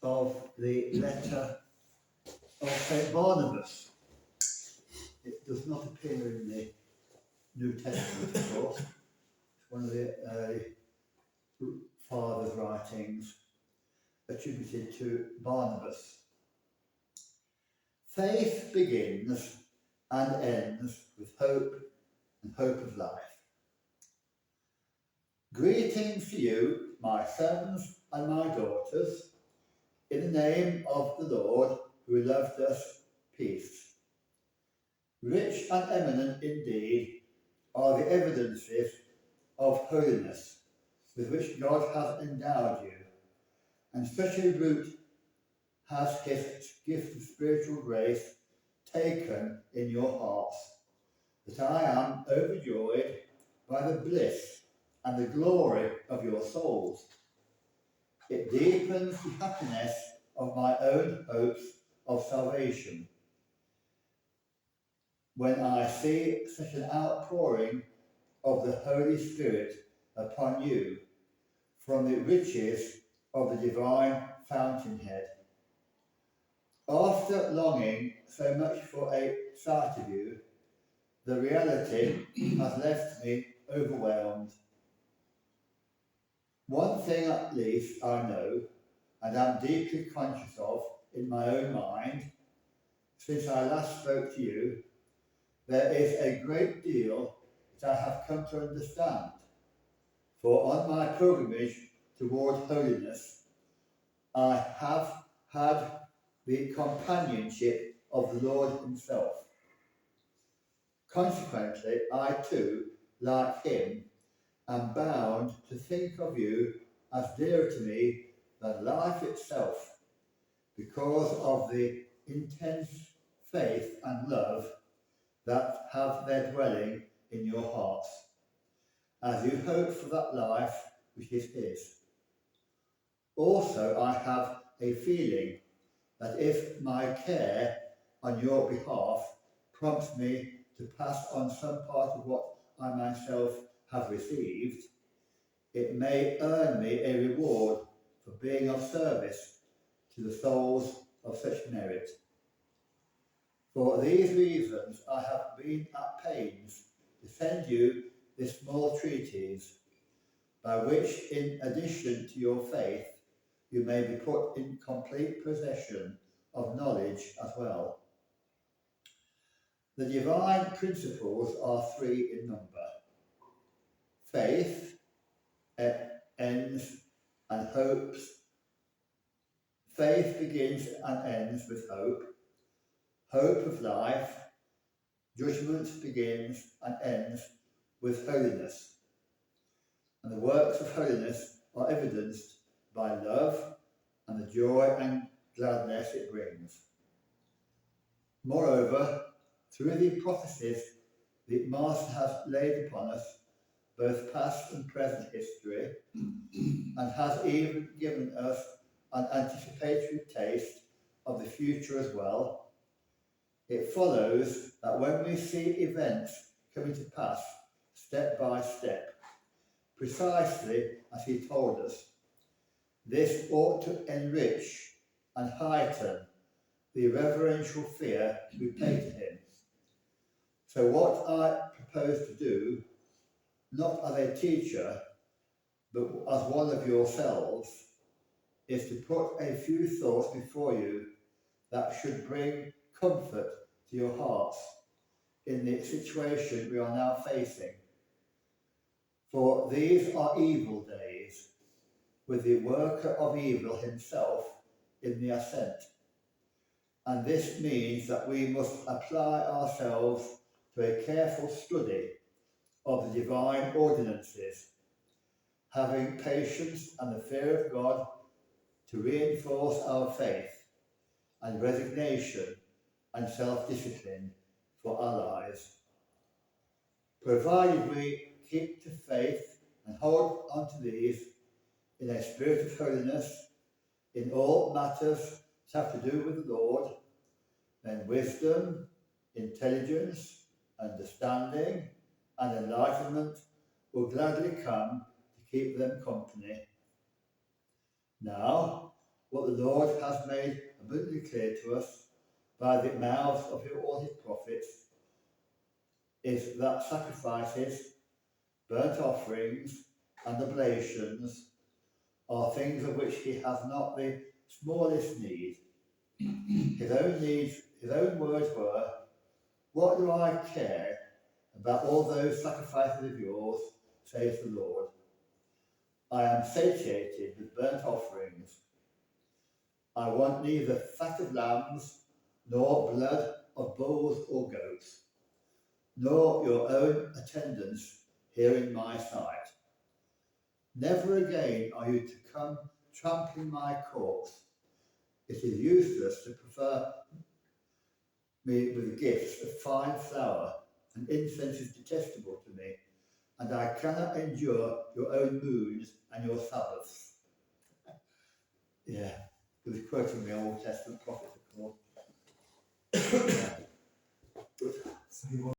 of the letter of St. Barnabas. It does not appear in the New Testament, of course. It's one of the early fathers' writings attributed to Barnabas. Faith begins and ends with hope and hope of life. Greetings to you, my sons and my daughters, in the name of the Lord who loved us, peace. Rich and eminent indeed are the evidences of holiness with which God has endowed you, and such a root has his gift of spiritual grace taken in your hearts, that I am overjoyed by the bliss and the glory of your souls. It deepens the happiness of my own hopes of salvation when I see such an outpouring of the Holy Spirit upon you from the riches of the divine fountainhead. After longing so much for a sight of you, the reality has left me overwhelmed. One thing at least I know, and am deeply conscious of in my own mind, since I last spoke to you, there is a great deal that I have come to understand. For on my pilgrimage toward holiness, I have had the companionship of the Lord himself. Consequently, I too, like him, am bound to think of you as dearer to me than life itself, because of the intense faith and love that have their dwelling in your hearts, as you hope for that life which is his. Also, I have a feeling that if my care on your behalf prompts me to pass on some part of what I myself have received, it may earn me a reward for being of service to the souls of such merit. For these reasons I have been at pains to send you this small treatise, by which, in addition to your faith, you may be put in complete possession of knowledge as well. The divine principles are three in number: faith, ends, and hopes. Faith begins and ends with hope. Hope of life. Judgment begins and ends with holiness. And the works of holiness are evidenced by love and the joy and gladness it brings. Moreover, through the prophecies the Master has laid upon us, both past and present history, and has even given us an anticipatory taste of the future as well, it follows that when we see events coming to pass step by step, precisely as he told us, this ought to enrich and heighten the reverential fear we pay to him. So what I propose to do, not as a teacher, but as one of yourselves, is to put a few thoughts before you that should bring comfort to your hearts in the situation we are now facing. For these are evil days, with the worker of evil himself in the ascent. And this means that we must apply ourselves to a careful study of the divine ordinances, having patience and the fear of God to reinforce our faith and resignation and self-discipline for our lives. Provided we keep to faith and hold on to these in a spirit of holiness in all matters that have to do with the Lord, then wisdom, intelligence, understanding, and enlightenment will gladly come to keep them company. Now, what the Lord has made abundantly clear to us by the mouths of all his prophets is that sacrifices, burnt offerings, and oblations are things of which he has not the smallest need. His own words were, "What do I care about all those sacrifices of yours, says the Lord? I am satiated with burnt offerings. I want neither fat of lambs, nor blood of bulls or goats, nor your own attendance here in my sight. Never again are you to come trampling my corpse. It is useless to prefer me with gifts of fine flour, and incense is detestable to me, and I cannot endure your own moons and your Sabbaths." Yeah, he was quoting the Old Testament prophet, of course. Yeah. Good. So he